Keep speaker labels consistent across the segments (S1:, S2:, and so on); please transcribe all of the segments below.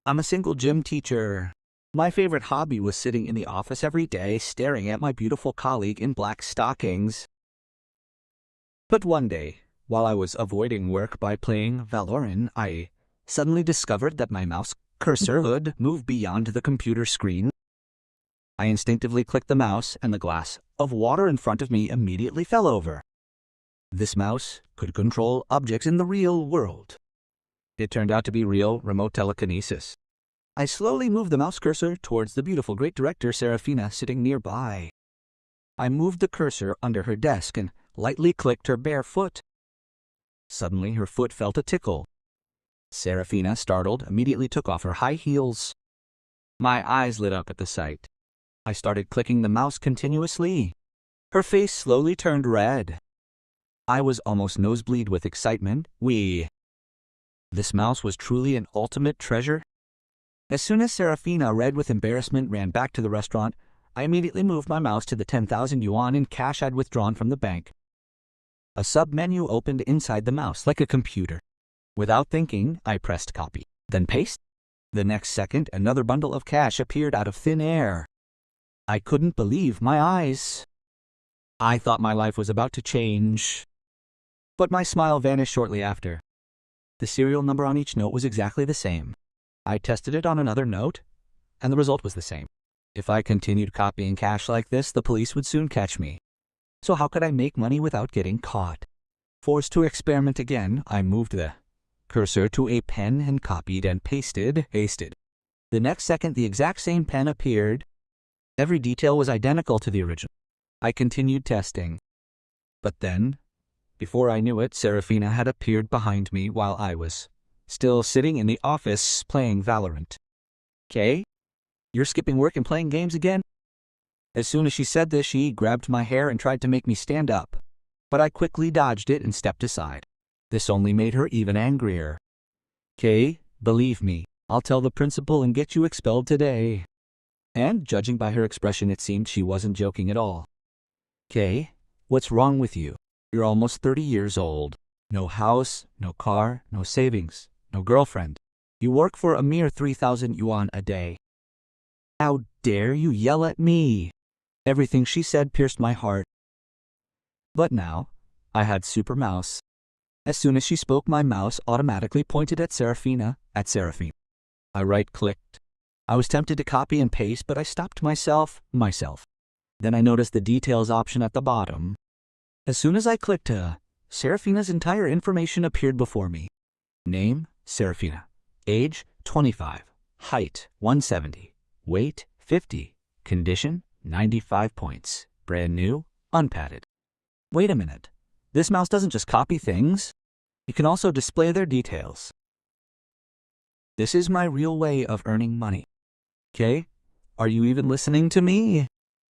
S1: I'm a single gym teacher. My favorite hobby was sitting in the office every day staring at my beautiful colleague in black stockings. But one day, while I was avoiding work by playing Valorant, I suddenly discovered that my mouse cursor would move beyond the computer screen. I instinctively clicked the mouse, and the glass of water in front of me immediately fell over. This mouse could control objects in the real world. It turned out to be real remote telekinesis. I slowly moved the mouse cursor towards the beautiful great director Serafina sitting nearby. I moved the cursor under her desk and lightly clicked her bare foot. Suddenly her foot felt a tickle. Serafina, startled, immediately took off her high heels. My eyes lit up at the sight. I started clicking the mouse continuously. Her face slowly turned red. I was almost nosebleed with excitement. This mouse was truly an ultimate treasure. As soon as Serafina, red with embarrassment, ran back to the restaurant, I immediately moved my mouse to the 10,000 yuan in cash I'd withdrawn from the bank. A sub-menu opened inside the mouse like a computer. Without thinking, I pressed copy, then paste. The next second, another bundle of cash appeared out of thin air. I couldn't believe my eyes. I thought my life was about to change. But my smile vanished shortly after. The serial number on each note was exactly the same. I tested it on another note, and the result was the same. If I continued copying cash like this, the police would soon catch me. So how could I make money without getting caught? Forced to experiment again, I moved the cursor to a pen and copied and pasted. The next second, the exact same pen appeared. Every detail was identical to the original. I continued testing. But then, before I knew it, Serafina had appeared behind me while I was still sitting in the office playing Valorant. "Kay, you're skipping work and playing games again?" As soon as she said this, she grabbed my hair and tried to make me stand up. But I quickly dodged it and stepped aside. This only made her even angrier. "Kay, believe me, I'll tell the principal and get you expelled today." And, judging by her expression, it seemed she wasn't joking at all. "Kay, what's wrong with you? You're almost 30 years old. No house, no car, no savings, no girlfriend. You work for a mere 3,000 yuan a day. How dare you yell at me?" Everything she said pierced my heart. But now, I had Super Mouse. As soon as she spoke, my mouse automatically pointed at Serafina. I right-clicked. I was tempted to copy and paste, but I stopped myself. Then I noticed the details option at the bottom. As soon as I clicked, Serafina's entire information appeared before me. Name, Serafina. Age, 25. Height, 170. Weight, 50. Condition, 95 points. Brand new, unpadded. Wait a minute. This mouse doesn't just copy things. It can also display their details. This is my real way of earning money. "Kay, are you even listening to me?"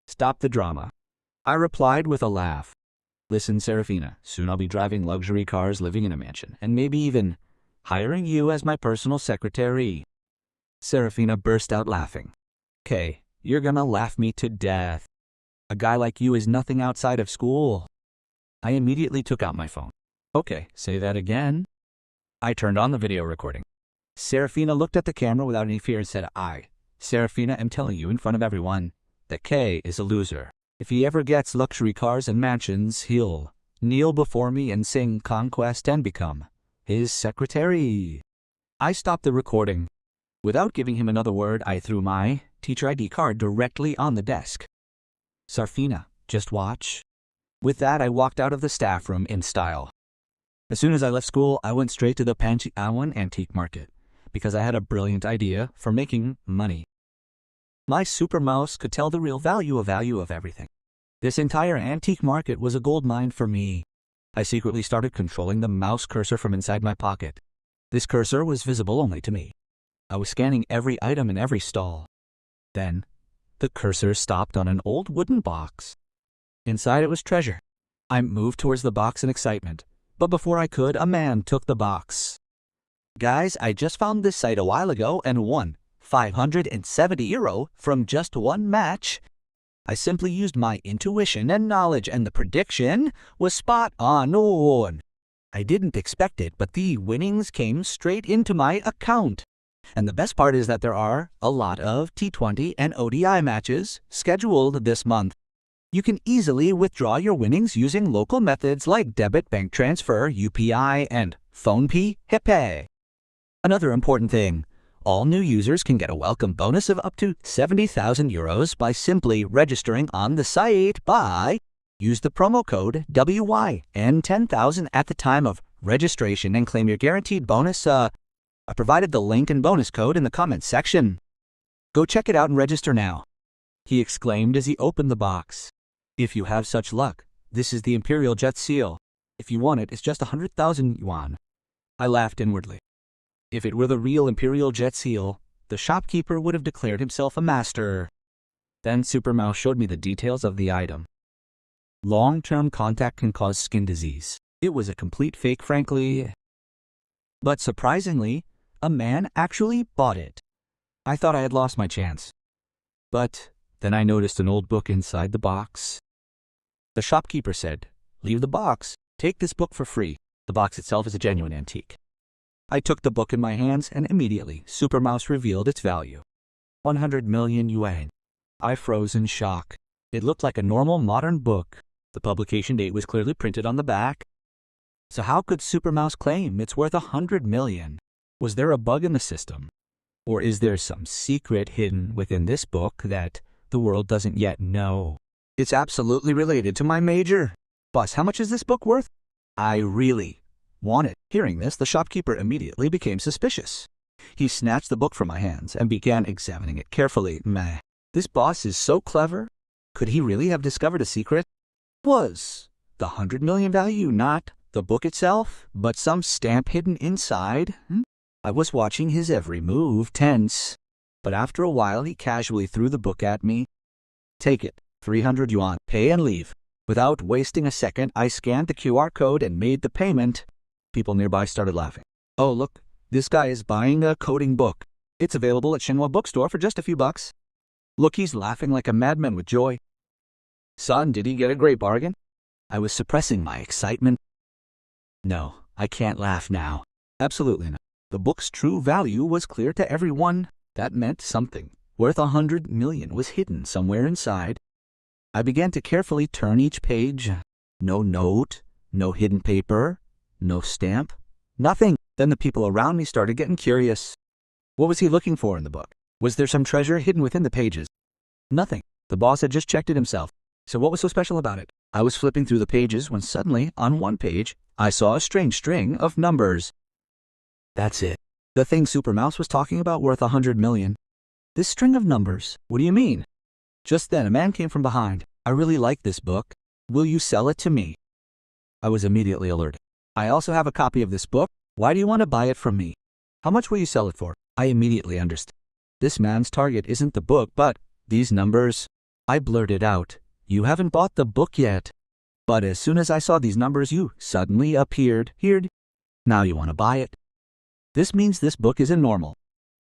S1: "Stop the drama," I replied with a laugh. "Listen, Serafina, soon I'll be driving luxury cars, living in a mansion, and maybe even hiring you as my personal secretary." Serafina burst out laughing. "Kay, you're gonna laugh me to death. A guy like you is nothing outside of school." I immediately took out my phone. "Okay, say that again." I turned on the video recording. Serafina looked at the camera without any fear and said, Serafina, am telling you in front of everyone that Kay is a loser. If he ever gets luxury cars and mansions, he'll kneel before me and sing Conquest and become his secretary." I stopped the recording. Without giving him another word, I threw my teacher ID card directly on the desk. "Serafina, just watch." With that, I walked out of the staff room in style. As soon as I left school, I went straight to the Panjiawan antique market because I had a brilliant idea for making money. My Super Mouse could tell the real value of everything. This entire antique market was a gold mine for me. I secretly started controlling the mouse cursor from inside my pocket. This cursor was visible only to me. I was scanning every item in every stall. Then, the cursor stopped on an old wooden box. Inside it was treasure. I moved towards the box in excitement, but before I could, a man took the box. "Guys, I just found this site a while ago and won 570 euro from just one match. I simply used my intuition and knowledge, and the prediction was spot on. I didn't expect it, but the winnings came straight into my account. And the best part is that there are a lot of T20 and ODI matches scheduled this month. You can easily withdraw your winnings using local methods like debit, bank transfer, UPI, and PhonePe, HitPay. Another important thing, all new users can get a welcome bonus of up to 70,000 euros by simply registering on the site use the promo code WYN10,000 at the time of registration and claim your guaranteed bonus. I provided the link and bonus code in the comments section. Go check it out and register now, he exclaimed as he opened the box. If you have such luck, this is the Imperial Jet Seal. If you want it, it's just 100,000 yuan. I laughed inwardly. If it were the real Imperial Jet Seal, the shopkeeper would have declared himself a master. Then Super Mouse showed me the details of the item. Long-term contact can cause skin disease. It was a complete fake, frankly. But surprisingly, a man actually bought it. I thought I had lost my chance. But then I noticed an old book inside the box. The shopkeeper said, "Leave the box. Take this book for free. The box itself is a genuine antique." I took the book in my hands and immediately Super Mouse revealed its value. 100 million yuan. I froze in shock. It looked like a normal modern book. The publication date was clearly printed on the back. So how could Super Mouse claim it's worth 100 million? Was there a bug in the system? Or is there some secret hidden within this book that the world doesn't yet know? It's absolutely related to my major. Boss, how much is this book worth? I really want it. Hearing this, the shopkeeper immediately became suspicious. He snatched the book from my hands and began examining it carefully. Meh. This boss is so clever. Could he really have discovered a secret? Was the 100 million value not the book itself, but some stamp hidden inside? I was watching his every move, tense. But after a while, he casually threw the book at me. Take it. 300 yuan. Pay and leave. Without wasting a second, I scanned the QR code and made the payment. People nearby started laughing. Oh, look, this guy is buying a coding book. It's available at Shenhua Bookstore for just a few bucks. Look, he's laughing like a madman with joy. Son, did he get a great bargain? I was suppressing my excitement. No, I can't laugh now. Absolutely not. The book's true value was clear to everyone. That meant something worth 100 million was hidden somewhere inside. I began to carefully turn each page. No note, no hidden paper, no stamp, nothing. Then the people around me started getting curious. What was he looking for in the book? Was there some treasure hidden within the pages? Nothing. The boss had just checked it himself. So what was so special about it? I was flipping through the pages when suddenly, on one page, I saw a strange string of numbers. That's it. The thing Super Mouse was talking about worth 100 million. This string of numbers. What do you mean? Just then, a man came from behind. I really like this book. Will you sell it to me? I was immediately alerted. I also have a copy of this book. Why do you want to buy it from me? How much will you sell it for? I immediately understood. This man's target isn't the book, but these numbers. I blurted out, "You haven't bought the book yet." But as soon as I saw these numbers, you suddenly appeared. Here. Now you want to buy it. This means this book isn't normal.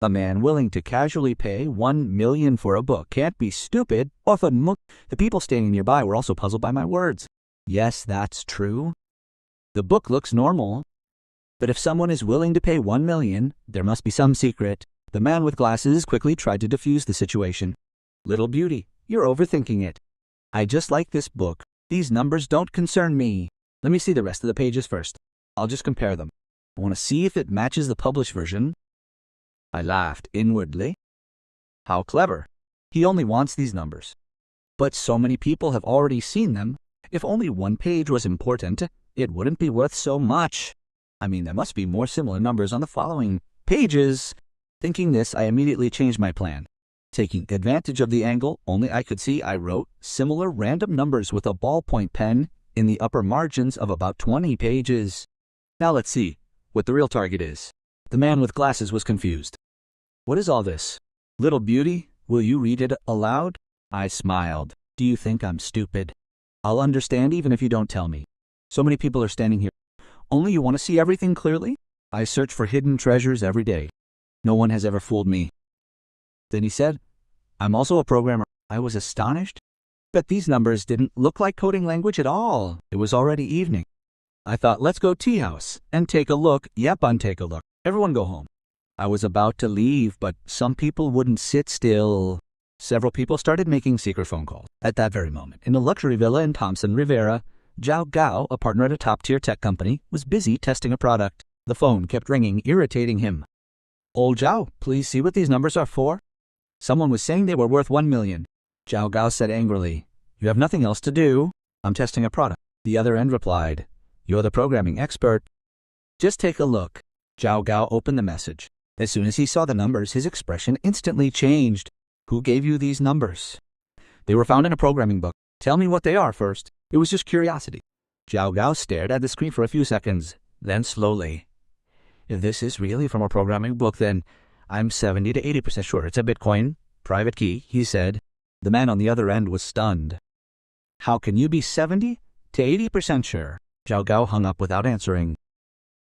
S1: A man willing to casually pay 1 million for a book can't be stupid. Often, the people standing nearby were also puzzled by my words. Yes, that's true. The book looks normal. But if someone is willing to pay 1 million, there must be some secret. The man with glasses quickly tried to defuse the situation. Little beauty, you're overthinking it. I just like this book. These numbers don't concern me. Let me see the rest of the pages first. I'll just compare them. I want to see if it matches the published version. I laughed inwardly. How clever. He only wants these numbers. But so many people have already seen them. If only one page was important, it wouldn't be worth so much. I mean, there must be more similar numbers on the following pages. Thinking this, I immediately changed my plan. Taking advantage of the angle only I could see, I wrote similar random numbers with a ballpoint pen in the upper margins of about 20 pages. Now let's see what the real target is. The man with glasses was confused. What is all this? Little beauty, will you read it aloud? I smiled. Do you think I'm stupid? I'll understand even if you don't tell me. So many people are standing here. Only you want to see everything clearly? I search for hidden treasures every day. No one has ever fooled me. Then he said, I'm also a programmer. I was astonished. But these numbers didn't look like coding language at all. It was already evening. I thought, let's go tea house and take a look. Yep, take a look. Everyone go home. I was about to leave, but some people wouldn't sit still. Several people started making secret phone calls. At that very moment, in a luxury villa in Thompson Rivera, Zhao Gao, a partner at a top-tier tech company, was busy testing a product. The phone kept ringing, irritating him. "Old Zhao, please see what these numbers are for." Someone was saying they were worth 1 million. Zhao Gao said angrily, "You have nothing else to do. I'm testing a product." The other end replied, "You're the programming expert. Just take a look." Zhao Gao opened the message. As soon as he saw the numbers, his expression instantly changed. "Who gave you these numbers?" "They were found in a programming book." "Tell me what they are first." "It was just curiosity." Zhao Gao stared at the screen for a few seconds, then slowly, "If this is really from a programming book, then I'm 70 to 80% sure it's a Bitcoin private key," he said. The man on the other end was stunned. "How can you be 70 to 80% sure?" Zhao Gao hung up without answering.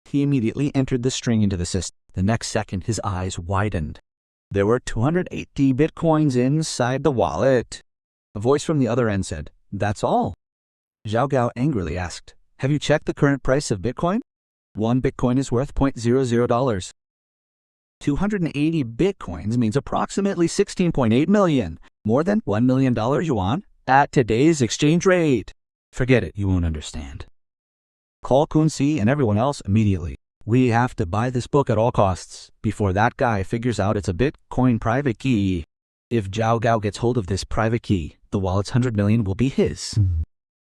S1: He immediately entered the string into the system. The next second, his eyes widened. There were 280 Bitcoins inside the wallet. A voice from the other end said, "That's all." Zhao Gao angrily asked, "Have you checked the current price of Bitcoin?" One Bitcoin is worth $0.00. 280 Bitcoins means approximately 16.8 million, more than $1 million yuan at today's exchange rate. Forget it, you won't understand. Call Kunzi and everyone else immediately. We have to buy this book at all costs before that guy figures out it's a Bitcoin private key. If Zhao Gao gets hold of this private key, the wallet's 100 million will be his.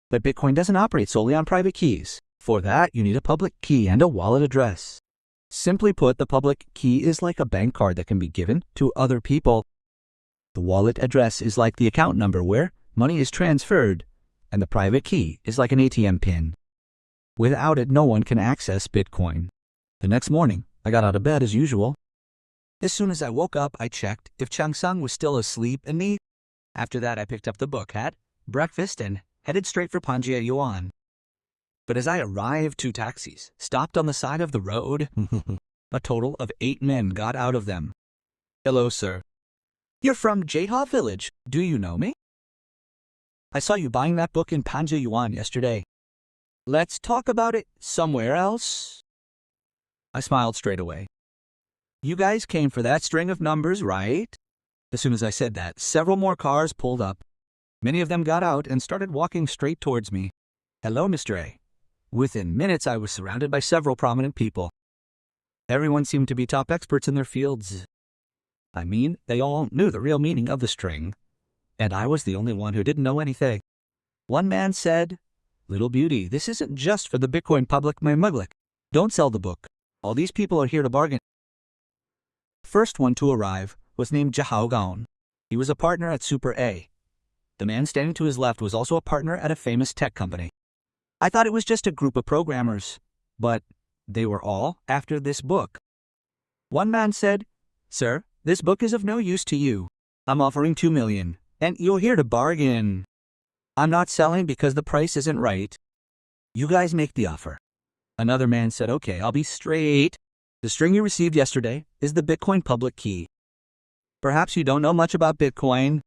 S1: But Bitcoin doesn't operate solely on private keys. For that, you need a public key and a wallet address. Simply put, the public key is like a bank card that can be given to other people. The wallet address is like the account number where money is transferred, and the private key is like an ATM pin. Without it, no one can access Bitcoin. The next morning, I got out of bed as usual. As soon as I woke up, I checked if Changsung was still asleep and me. After that, I picked up the book, had breakfast, and headed straight for Panjia Yuan. But as I arrived, 2 taxis stopped on the side of the road. A total of 8 men got out of them. "Hello, sir. You're from Jeha Village. Do you know me? I saw you buying that book in Panjia Yuan yesterday. Let's talk about it somewhere else." I smiled straight away. "You guys came for that string of numbers, right?" As soon as I said that, several more cars pulled up. Many of them got out and started walking straight towards me. "Hello, Mr. A." Within minutes, I was surrounded by several prominent people. Everyone seemed to be top experts in their fields. I mean, they all knew the real meaning of the string, and I was the only one who didn't know anything. One man said, "Little beauty, this isn't just for the Bitcoin public, my muglik. Don't sell the book. All these people are here to bargain." First one to arrive was named Zhao Gao. He was a partner at Super A. The man standing to his left was also a partner at a famous tech company. I thought it was just a group of programmers, but they were all after this book. One man said, "Sir, this book is of no use to you. I'm offering 2 million, and you're here to bargain. I'm not selling because the price isn't right. You guys make the offer." Another man said, "Okay, I'll be straight. The string you received yesterday is the Bitcoin public key. Perhaps you don't know much about Bitcoin.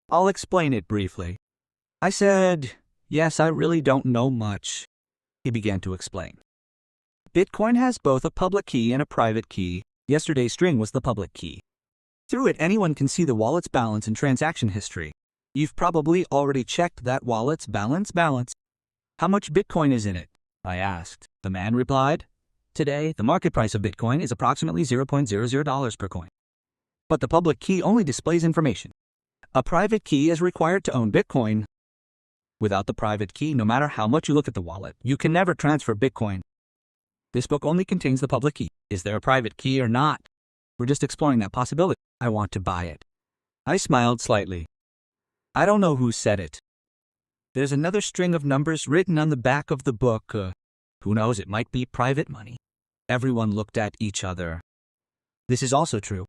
S1: I'll explain it briefly." I said, "Yes, I really don't know much." He began to explain. Bitcoin has both a public key and a private key. Yesterday's string was the public key. Through it, anyone can see the wallet's balance and transaction history. You've probably already checked that wallet's balance. "How much Bitcoin is in it?" I asked. The man replied, "Today, the market price of Bitcoin is approximately $0.00 per coin. But the public key only displays information. A private key is required to own Bitcoin. Without the private key, no matter how much you look at the wallet, you can never transfer Bitcoin. This book only contains the public key. Is there a private key or not? We're just exploring that possibility. I want to buy it." I smiled slightly. I don't know who said it. There's another string of numbers written on the back of the book. Who knows, it might be private money. Everyone looked at each other. This is also true.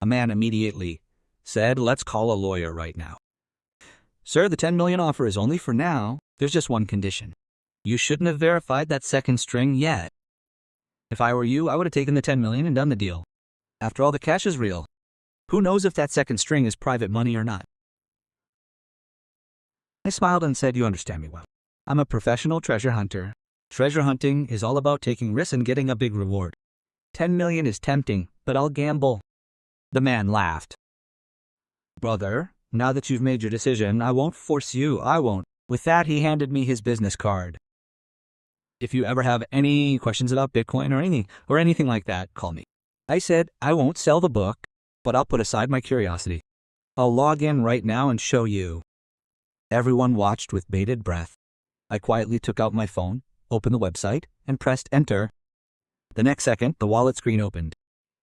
S1: A man immediately said, "Let's call a lawyer right now." "Sir, the 10 million offer is only for now. There's just one condition. You shouldn't have verified that second string yet. If I were you, I would have taken the 10 million and done the deal. After all, the cash is real. Who knows if that second string is private money or not?" I smiled and said, "You understand me well. I'm a professional treasure hunter. Treasure hunting is all about taking risks and getting a big reward. 10 million is tempting, but I'll gamble. The man laughed. Brother, now that you've made your decision, I won't force you, I won't. With that, he handed me his business card. If you ever have any questions about Bitcoin or anything like that, call me. I said, I won't sell the book, but I'll put aside my curiosity. I'll log in right now and show you. Everyone watched with bated breath. I quietly took out my phone, opened the website, and pressed enter. The next second, the wallet screen opened.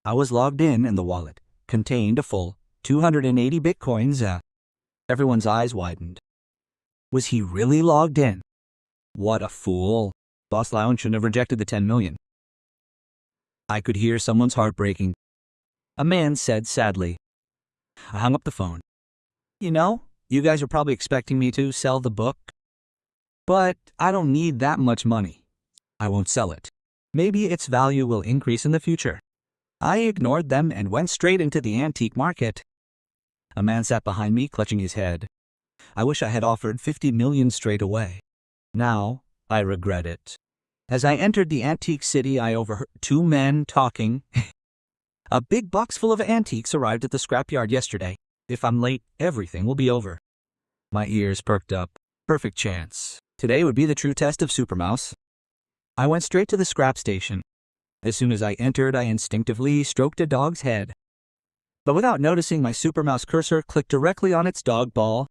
S1: I was logged in and the wallet contained a full 280 Bitcoins. Everyone's eyes widened. Was he really logged in? What a fool. Boss Lounge shouldn't have rejected the 10 million. I could hear someone's heart breaking. A man said sadly. I hung up the phone. You know, you guys are probably expecting me to sell the book. But I don't need that much money. I won't sell it. Maybe its value will increase in the future. I ignored them and went straight into the antique market. A man sat behind me, clutching his head. I wish I had offered 50 million straight away. Now, I regret it. As I entered the antique city, I overheard two men talking. A big box full of antiques arrived at the scrapyard yesterday. If I'm late, everything will be over. My ears perked up. Perfect chance. Today would be the true test of Supermouse. I went straight to the scrap station. As soon as I entered, I instinctively stroked a dog's head. But without noticing, my Supermouse cursor clicked directly on its dog ball.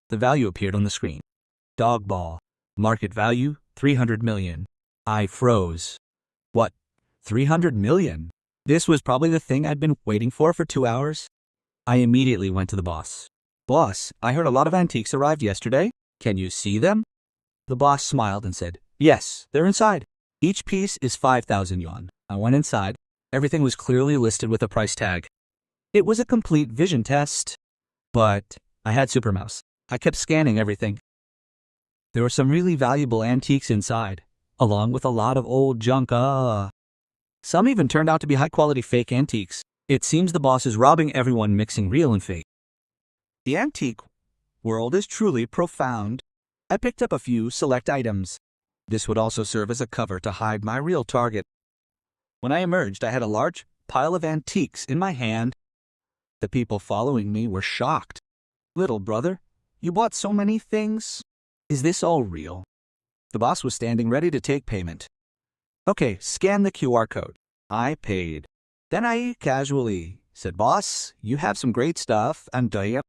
S1: The value appeared on the screen. Dog ball. Market value, 300 million. I froze. What? 300 million? This was probably the thing I'd been waiting for 2 hours. I immediately went to the boss. Boss, I heard a lot of antiques arrived yesterday. Can you see them? The boss smiled and said, yes, they're inside. Each piece is 5,000 yuan. I went inside. Everything was clearly listed with a price tag. It was a complete vision test. But I had Supermouse. I kept scanning everything. There were some really valuable antiques inside, along with a lot of old junk. Some even turned out to be high-quality fake antiques. It seems the boss is robbing everyone, mixing real and fake. The antique world is truly profound. I picked up a few select items. This would also serve as a cover to hide my real target. When I emerged, I had a large pile of antiques in my hand. The people following me were shocked. Little brother, you bought so many things. Is this all real? The boss was standing ready to take payment. Okay, scan the QR code. I paid. Then I casually said, boss, you have some great stuff, and the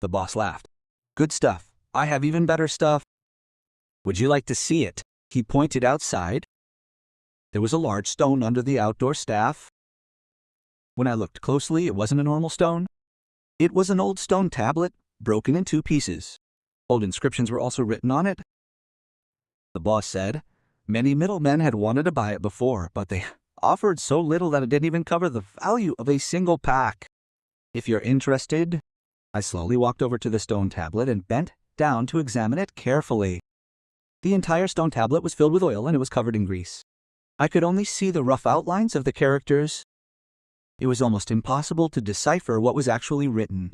S1: boss laughed. Good stuff. I have even better stuff. Would you like to see it? He pointed outside. There was a large stone under the outdoor staff. When I looked closely, it wasn't a normal stone. It was an old stone tablet, broken in 2 pieces. Old inscriptions were also written on it. The boss said, many middlemen had wanted to buy it before, but they offered so little that it didn't even cover the value of a single pack. If you're interested, I slowly walked over to the stone tablet and bent down to examine it carefully. The entire stone tablet was filled with oil and it was covered in grease. I could only see the rough outlines of the characters. It was almost impossible to decipher what was actually written.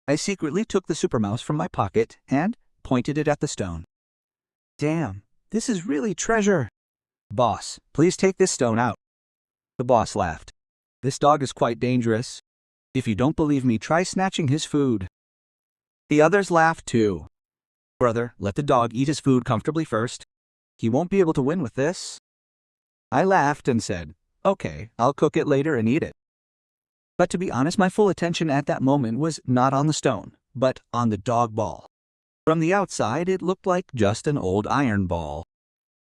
S1: I secretly took the Supermouse from my pocket and pointed it at the stone. Damn, this is really treasure. Boss, please take this stone out. The boss laughed. This dog is quite dangerous. If you don't believe me, try snatching his food. The others laughed too. Brother, let the dog eat his food comfortably first. He won't be able to win with this. I laughed and said, okay, I'll cook it later and eat it. But to be honest, my full attention at that moment was not on the stone, but on the dog ball. From the outside, it looked like just an old iron ball.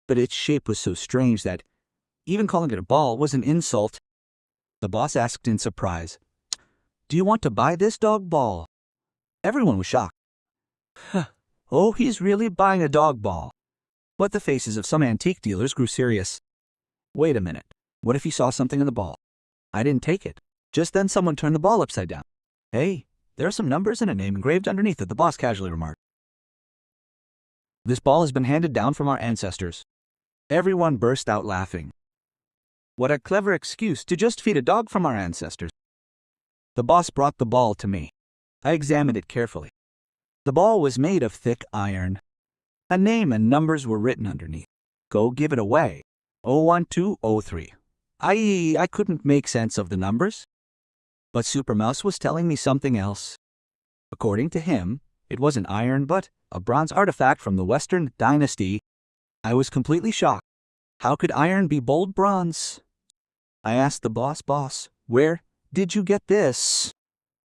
S1: But its shape was so strange that even calling it a ball was an insult. The boss asked in surprise, do you want to buy this dog ball? Everyone was shocked. Oh, he's really buying a dog ball. But the faces of some antique dealers grew serious. Wait a minute. What if he saw something in the ball? I didn't take it. Just then someone turned the ball upside down. Hey, there are some numbers and a name engraved underneath it, the boss casually remarked. This ball has been handed down from our ancestors. Everyone burst out laughing. What a clever excuse to just feed a dog from our ancestors. The boss brought the ball to me. I examined it carefully. The ball was made of thick iron. A name and numbers were written underneath. Go give it away. 01203. I couldn't make sense of the numbers. But Super Mouse was telling me something else. According to him, it wasn't iron but a bronze artifact from the Western Dynasty. I was completely shocked. How could iron be bold bronze? I asked the boss, where did you get this?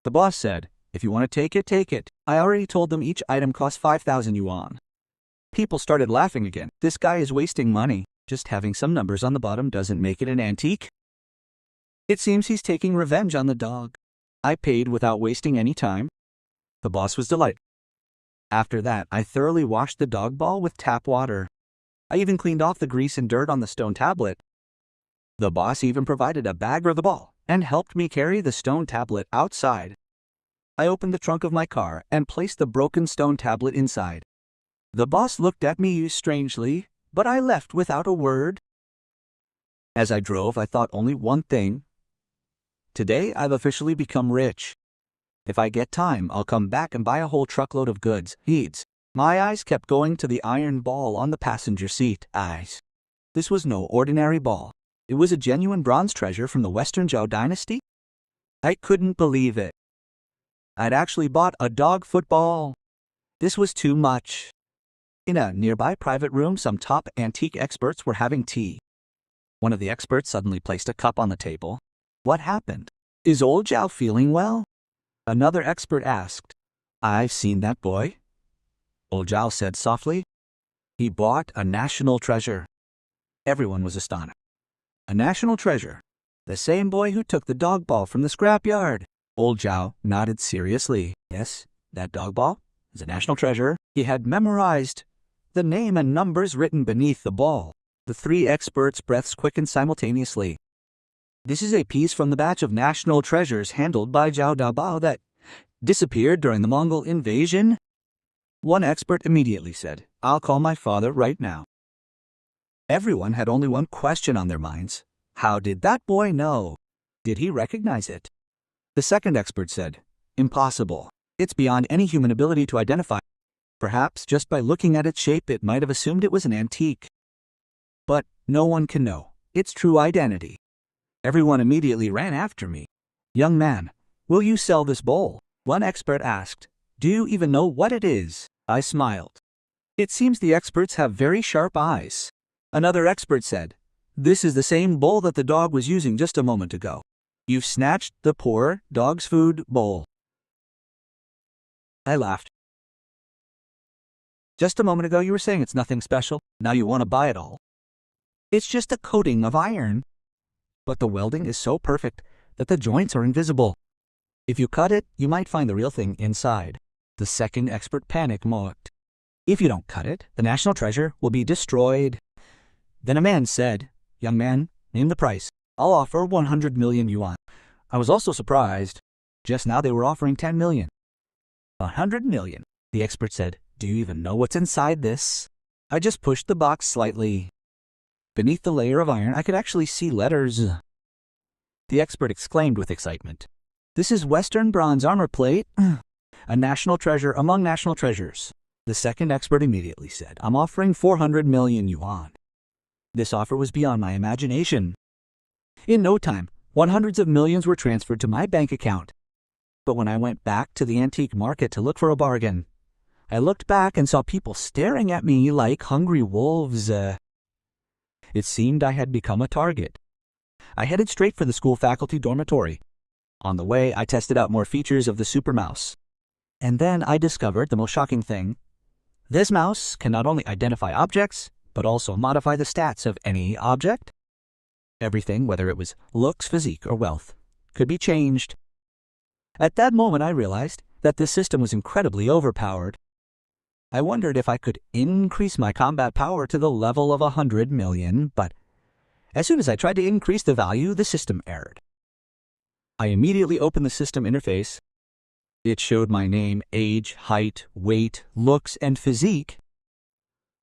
S1: The boss said, if you want to take it, take it. I already told them each item cost 5,000 yuan. People started laughing again. This guy is wasting money. Just having some numbers on the bottom doesn't make it an antique. It seems he's taking revenge on the dog. I paid without wasting any time. The boss was delighted. After that, I thoroughly washed the dog ball with tap water. I even cleaned off the grease and dirt on the stone tablet. The boss even provided a bag for the ball and helped me carry the stone tablet outside. I opened the trunk of my car and placed the broken stone tablet inside. The boss looked at me strangely, but I left without a word. As I drove, I thought only one thing. Today, I've officially become rich. If I get time, I'll come back and buy a whole truckload of goods. My eyes kept going to the iron ball on the passenger seat. This was no ordinary ball. It was a genuine bronze treasure from the Western Zhou dynasty. I couldn't believe it. I'd actually bought a dog football. This was too much. In a nearby private room, some top antique experts were having tea. One of the experts suddenly placed a cup on the table. What happened? Is old Zhao feeling well? Another expert asked. I've seen that boy. Old Zhao said softly. He bought a national treasure. Everyone was astonished. A national treasure? The same boy who took the dog ball from the scrapyard. Old Zhao nodded seriously. Yes, that dog ball is a national treasure. He had memorized the name and numbers written beneath the ball. The three experts' breaths quickened simultaneously. This is a piece from the batch of national treasures handled by Zhao Dabao that disappeared during the Mongol invasion. One expert immediately said, I'll call my father right now. Everyone had only one question on their minds. How did that boy know? Did he recognize it? The second expert said, impossible. It's beyond any human ability to identify. Perhaps just by looking at its shape it might have assumed it was an antique. But no one can know its true identity. Everyone immediately ran after me. Young man, will you sell this bowl? One expert asked. Do you even know what it is? I smiled. It seems the experts have very sharp eyes. Another expert said, this is the same bowl that the dog was using just a moment ago. You've snatched the poor dog's food bowl. I laughed. Just a moment ago you were saying it's nothing special. Now you want to buy it all. It's just a coating of iron. But the welding is so perfect that the joints are invisible. If you cut it, you might find the real thing inside. The second expert panic mocked. If you don't cut it, the national treasure will be destroyed. Then a man said, young man, name the price. I'll offer 100 million yuan. I was also surprised. Just now they were offering 10 million. 100 million, the expert said. Do you even know what's inside this? I just pushed the box slightly. Beneath the layer of iron, I could actually see letters. The expert exclaimed with excitement. This is Western bronze armor plate, a national treasure among national treasures. The second expert immediately said, I'm offering 400 million yuan. This offer was beyond my imagination. In no time, hundreds of millions were transferred to my bank account. But when I went back to the antique market to look for a bargain, I looked back and saw people staring at me like hungry wolves. It seemed I had become a target. I headed straight for the school faculty dormitory. On the way, I tested out more features of the Super Mouse. And then I discovered the most shocking thing. This mouse can not only identify objects, but also modify the stats of any object. Everything, whether it was looks, physique, or wealth, could be changed. At that moment, I realized that this system was incredibly overpowered. I wondered if I could increase my combat power to the level of 100 million, but as soon as I tried to increase the value, the system errored. I immediately opened the system interface. It showed my name, age, height, weight, looks, and physique.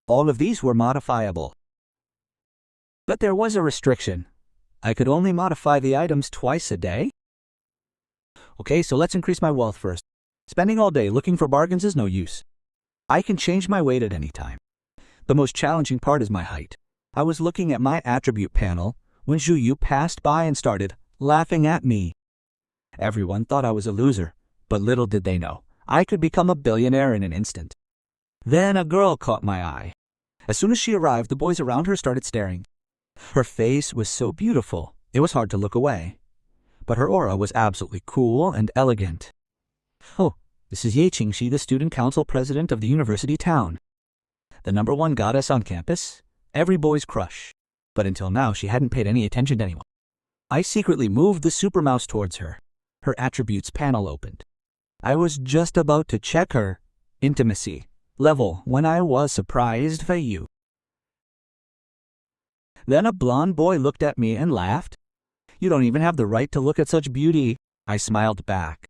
S1: All of these were modifiable. But there was a restriction. I could only modify the items twice a day. Okay, so let's increase my wealth first. Spending all day looking for bargains is no use. I can change my weight at any time. The most challenging part is my height. I was looking at my attribute panel when Zhu Yu passed by and started laughing at me. Everyone thought I was a loser, but little did they know I could become a billionaire in an instant. Then a girl caught my eye. As soon as she arrived, the boys around her started staring. Her face was so beautiful, it was hard to look away. But her aura was absolutely cool and elegant. Oh, this is Ye Qingxi, the student council president of the university town. The #1 goddess on campus, every boy's crush. But until now, she hadn't paid any attention to anyone. I secretly moved the super mouse towards her. Her attributes panel opened. I was just about to check her intimacy level when I was surprised by you. Then a blonde boy looked at me and laughed. You don't even have the right to look at such beauty. I smiled back.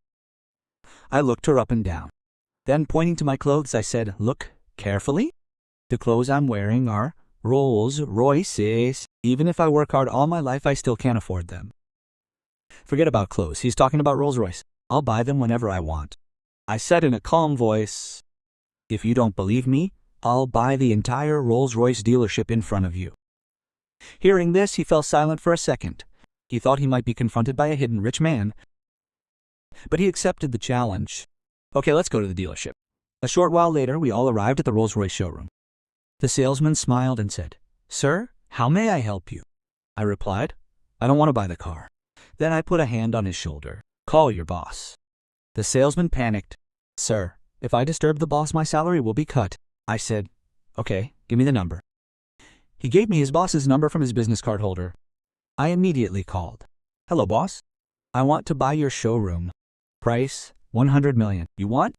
S1: I looked her up and down. Then, pointing to my clothes, I said, look carefully. The clothes I'm wearing are Rolls Royces. Even if I work hard all my life, I still can't afford them. Forget about clothes. He's talking about Rolls Royce. I'll buy them whenever I want. I said in a calm voice, if you don't believe me, I'll buy the entire Rolls Royce dealership in front of you. Hearing this, he fell silent for a second. He thought he might be confronted by a hidden rich man. But he accepted the challenge. Okay, let's go to the dealership. A short while later, we all arrived at the Rolls Royce showroom. The salesman smiled and said, Sir, how may I help you? I replied, I don't want to buy the car. Then I put a hand on his shoulder. Call your boss. The salesman panicked. Sir, if I disturb the boss, my salary will be cut. I said, okay, give me the number. He gave me his boss's number from his business card holder. I immediately called. Hello, boss. I want to buy your showroom. Price, 100 million. You want?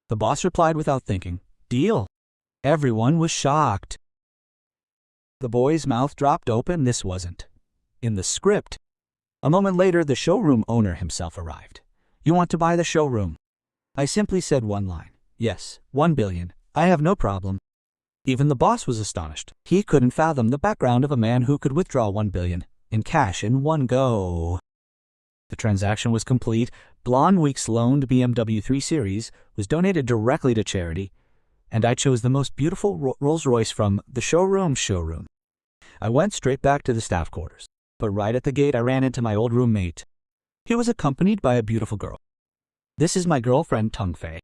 S1: The boss replied without thinking. Deal. Everyone was shocked. The boy's mouth dropped open. This wasn't in the script. A moment later, the showroom owner himself arrived. You want to buy the showroom? I simply said one line. Yes, 1 billion. I have no problem. Even the boss was astonished. He couldn't fathom the background of a man who could withdraw 1 billion in cash in one go. The transaction was complete. Blonde Week's loaned BMW 3 Series was donated directly to charity, and I chose the most beautiful Rolls-Royce from the showroom. I went straight back to the staff quarters, but right at the gate I ran into my old roommate. He was accompanied by a beautiful girl. This is my girlfriend, Teng Fei.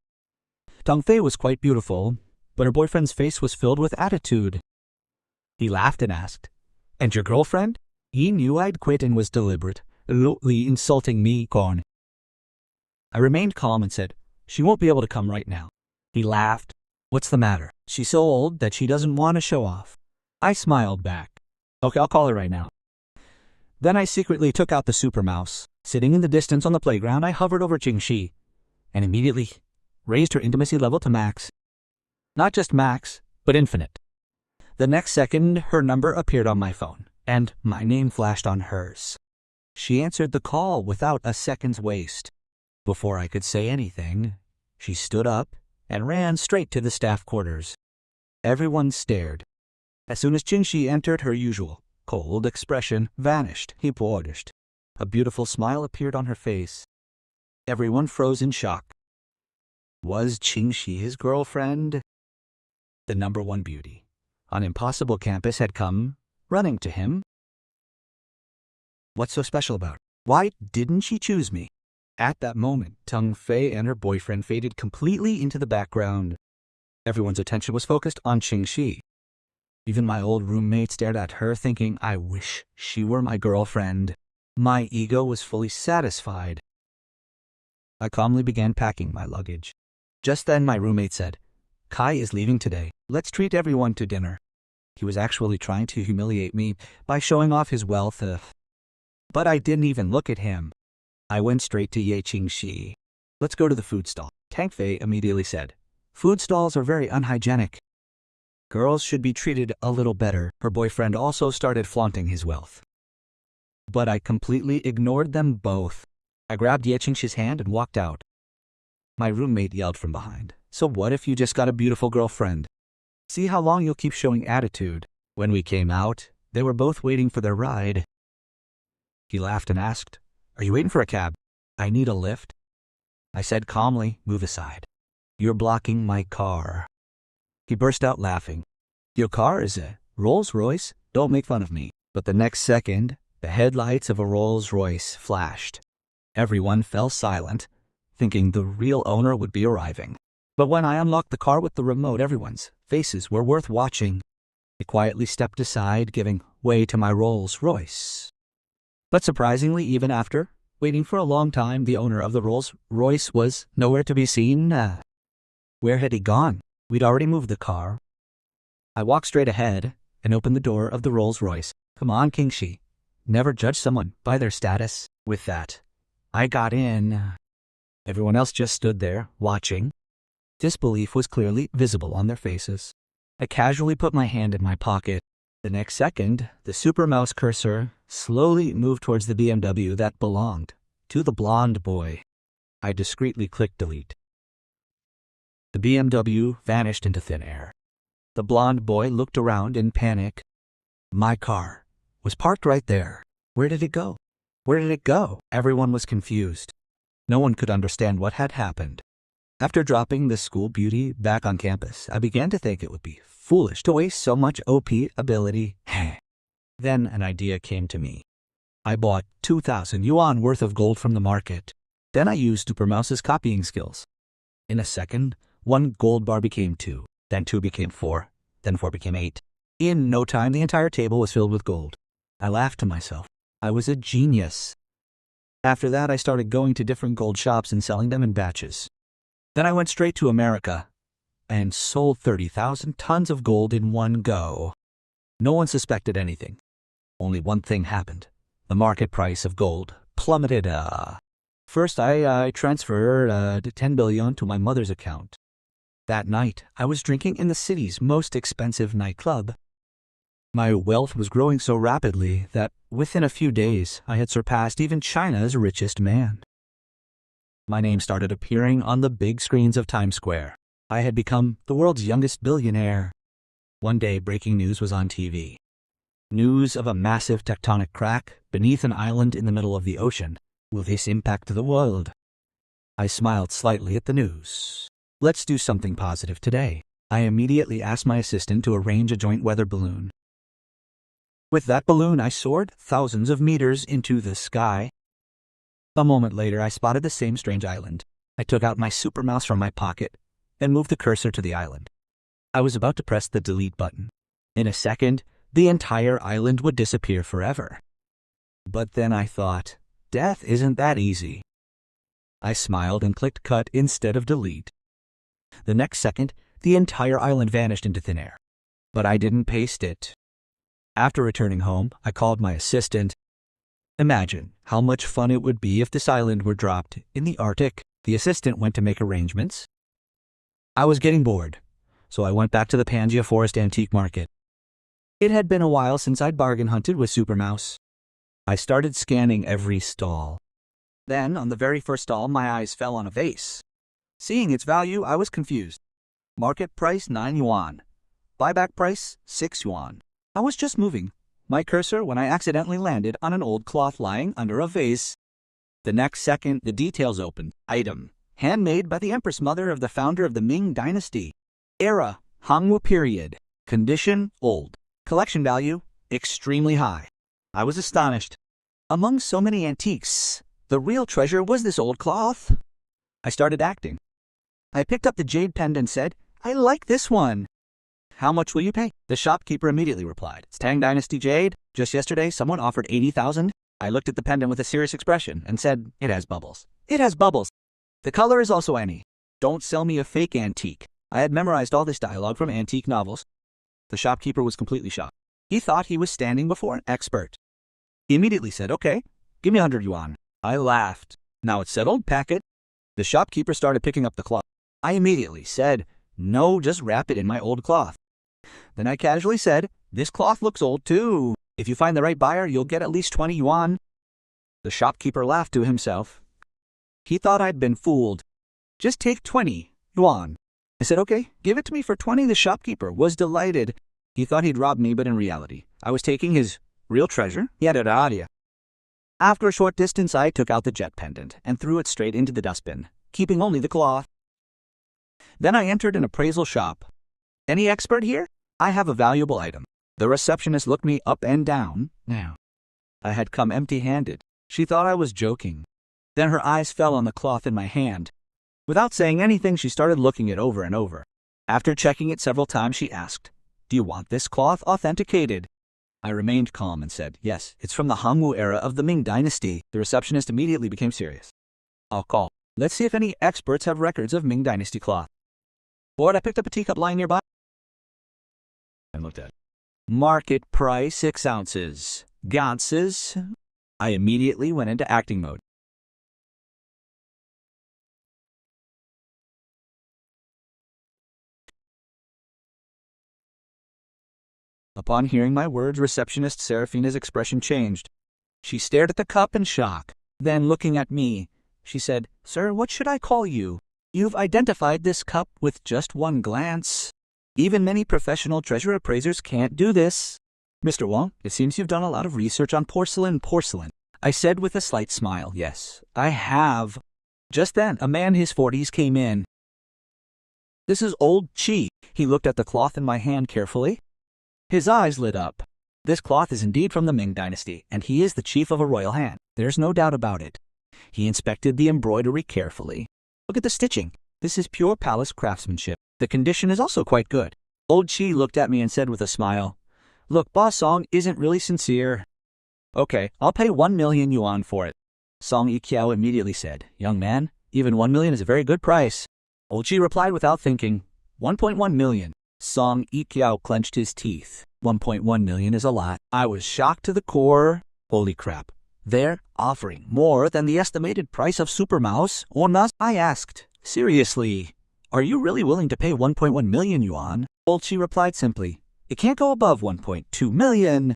S1: Teng Fei was quite beautiful, but her boyfriend's face was filled with attitude. He laughed and asked, And your girlfriend? He knew I'd quit and was deliberately insulting me, Corn. I remained calm and said, She won't be able to come right now. He laughed. What's the matter? She's so old that she doesn't want to show off. I smiled back. Okay, I'll call her right now. Then I secretly took out the super mouse. Sitting in the distance on the playground, I hovered over Qingxi and immediately raised her intimacy level to max. Not just max, but infinite. The next second, her number appeared on my phone, and my name flashed on hers. She answered the call without a second's waste. Before I could say anything, she stood up and ran straight to the staff quarters. Everyone stared. As soon as Qingxi entered, her usual cold expression vanished. He paused. A beautiful smile appeared on her face. Everyone froze in shock. Was Qingxi his girlfriend? The #1 beauty on Impossible Campus had come running to him. What's so special about her? Why didn't she choose me? At that moment, Teng Fei and her boyfriend faded completely into the background. Everyone's attention was focused on Qingxi. Even my old roommate stared at her, thinking, I wish she were my girlfriend. My ego was fully satisfied. I calmly began packing my luggage. Just then my roommate said, Kai is leaving today. Let's treat everyone to dinner. He was actually trying to humiliate me by showing off his wealth. But I didn't even look at him. I went straight to Ye Qingxi. Let's go to the food stall. Teng Fei immediately said, Food stalls are very unhygienic. Girls should be treated a little better. Her boyfriend also started flaunting his wealth. But I completely ignored them both. I grabbed Ye Qingxi's hand and walked out. My roommate yelled from behind, So what if you just got a beautiful girlfriend? See how long you'll keep showing attitude. When we came out, they were both waiting for their ride. He laughed and asked, Are you waiting for a cab? I need a lift. I said calmly, Move aside. You're blocking my car. He burst out laughing. Your car is a Rolls Royce? Don't make fun of me. But the next second, The headlights of a Rolls-Royce flashed. Everyone fell silent, thinking the real owner would be arriving. But when I unlocked the car with the remote, everyone's faces were worth watching. I quietly stepped aside, giving way to my Rolls-Royce. But surprisingly, even after waiting for a long time, the owner of the Rolls-Royce was nowhere to be seen. Where had he gone? We'd already moved the car. I walked straight ahead and opened the door of the Rolls-Royce. Come on, Kingshi. Never judge someone by their status. With that, I got in. Everyone else just stood there, watching. Disbelief was clearly visible on their faces. I casually put my hand in my pocket. The next second, the super mouse cursor slowly moved towards the BMW that belonged to the blonde boy. I discreetly clicked delete. The BMW vanished into thin air. The blonde boy looked around in panic. My car was parked right there. Where did it go? Where did it go? Everyone was confused. No one could understand what had happened. After dropping the school beauty back on campus, I began to think it would be foolish to waste so much OP ability. Then an idea came to me. I bought 2,000 yuan worth of gold from the market. Then I used Super Mouse's copying skills. In a second, 1 gold bar became 2, then 2 became 4, then 4 became 8. In no time, the entire table was filled with gold. I laughed to myself. I was a genius. After that, I started going to different gold shops and selling them in batches. Then I went straight to America and sold 30,000 tons of gold in one go. No one suspected anything. Only one thing happened. The market price of gold plummeted. First, I transferred 10 billion to my mother's account. That night, I was drinking in the city's most expensive nightclub. My wealth was growing so rapidly that within a few days, I had surpassed even China's richest man. My name started appearing on the big screens of Times Square. I had become the world's youngest billionaire. One day, breaking news was on TV. News of a massive tectonic crack beneath an island in the middle of the ocean. Will this impact the world? I smiled slightly at the news. Let's do something positive today. I immediately asked my assistant to arrange a joint weather balloon. With that balloon, I soared thousands of meters into the sky. A moment later, I spotted the same strange island. I took out my super mouse from my pocket and moved the cursor to the island. I was about to press the delete button. In a second, the entire island would disappear forever. But then I thought, death isn't that easy. I smiled and clicked cut instead of delete. The next second, the entire island vanished into thin air. But I didn't paste it. After returning home, I called my assistant. Imagine how much fun it would be if this island were dropped in the Arctic. The assistant went to make arrangements. I was getting bored, so I went back to the Pangaea Forest Antique Market. It had been a while since I'd bargain hunted with Super Mouse. I started scanning every stall. Then, on the very first stall, my eyes fell on a vase. Seeing its value, I was confused. Market price 9 yuan. Buyback price 6 yuan. I was just moving my cursor when I accidentally landed on an old cloth lying under a vase. The next second, the details opened. Item: handmade by the Empress Mother of the founder of the Ming Dynasty. Era: Hangwu period. Condition: old. Collection value: extremely high. I was astonished. Among so many antiques, the real treasure was this old cloth. I started acting. I picked up the jade pendant and said, "I like this one." "How much will you pay?" The shopkeeper immediately replied, "It's Tang Dynasty jade. Just yesterday, someone offered 80,000. I looked at the pendant with a serious expression and said, "It has bubbles. It has bubbles. The color is also any. Don't sell me a fake antique." I had memorized all this dialogue from antique novels. The shopkeeper was completely shocked. He thought he was standing before an expert. He immediately said, "Okay, give me 100 yuan. I laughed. "Now it's settled, pack it." The shopkeeper started picking up the cloth. I immediately said, "No, just wrap it in my old cloth." Then I casually said, "This cloth looks old too. If you find the right buyer, you'll get at least 20 yuan. The shopkeeper laughed to himself. He thought I'd been fooled. "Just take 20 yuan. I said, "Okay, give it to me for 20. The shopkeeper was delighted. He thought he'd robbed me, but in reality, I was taking his real treasure. He had an idea. After a short distance, I took out the jet pendant and threw it straight into the dustbin, keeping only the cloth. Then I entered an appraisal shop. "Any expert here? I have a valuable item." The receptionist looked me up and down. "Now, I had come empty-handed. She thought I was joking. Then her eyes fell on the cloth in my hand. Without saying anything, she started looking it over and over. After checking it several times, she asked, "Do you want this cloth authenticated?" I remained calm and said, "Yes, it's from the Hangwu era of the Ming Dynasty." The receptionist immediately became serious. "I'll call. Let's see if any experts have records of Ming Dynasty cloth." Bored, I picked up a teacup lying nearby and looked at it. Market price 6 ounces. Ganses. I immediately went into acting mode. Upon hearing my words, receptionist Seraphina's expression changed. She stared at the cup in shock. Then, looking at me, she said, "Sir, what should I call you? You've identified this cup with just one glance. Even many professional treasure appraisers can't do this." "Mr. Wong, it seems you've done a lot of research on porcelain. I said with a slight smile. "Yes, I have." Just then, a man in his 40s came in. "This is old Chi." He looked at the cloth in my hand carefully. His eyes lit up. "This cloth is indeed from the Ming Dynasty, and he is the chief of a royal hand. There's no doubt about it." He inspected the embroidery carefully. "Look at the stitching. This is pure palace craftsmanship. The condition is also quite good." Old Chi looked at me and said with a smile, "Look, Boss Song isn't really sincere." "Okay, I'll pay 1 million yuan for it." Song Yiqiao immediately said, "Young man, even 1 million is a very good price." Old Chi replied without thinking, 1.1 million. Song Yiqiao clenched his teeth. 1.1 million is a lot. I was shocked to the core. Holy crap. They're offering more than the estimated price of Super Mouse or Nas. I asked, "Seriously, are you really willing to pay 1.1 million yuan?" Old Chi replied simply, "It can't go above 1.2 million.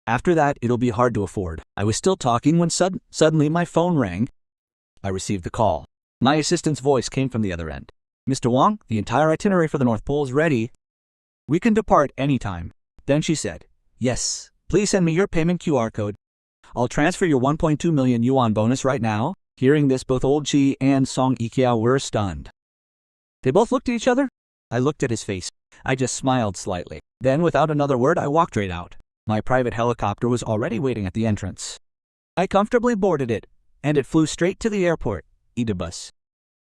S1: After that, it'll be hard to afford." I was still talking when suddenly my phone rang. I received the call. My assistant's voice came from the other end. "Mr. Wong, the entire itinerary for the North Pole is ready. We can depart anytime." Then she said, "Yes, please send me your payment QR code. I'll transfer your 1.2 million yuan bonus right now." Hearing this, both Old Chi and Song Yiqiao were stunned. They both looked at each other. I looked at his face. I just smiled slightly. Then, without another word, I walked right out. My private helicopter was already waiting at the entrance. I comfortably boarded it, and it flew straight to the airport. Idabus.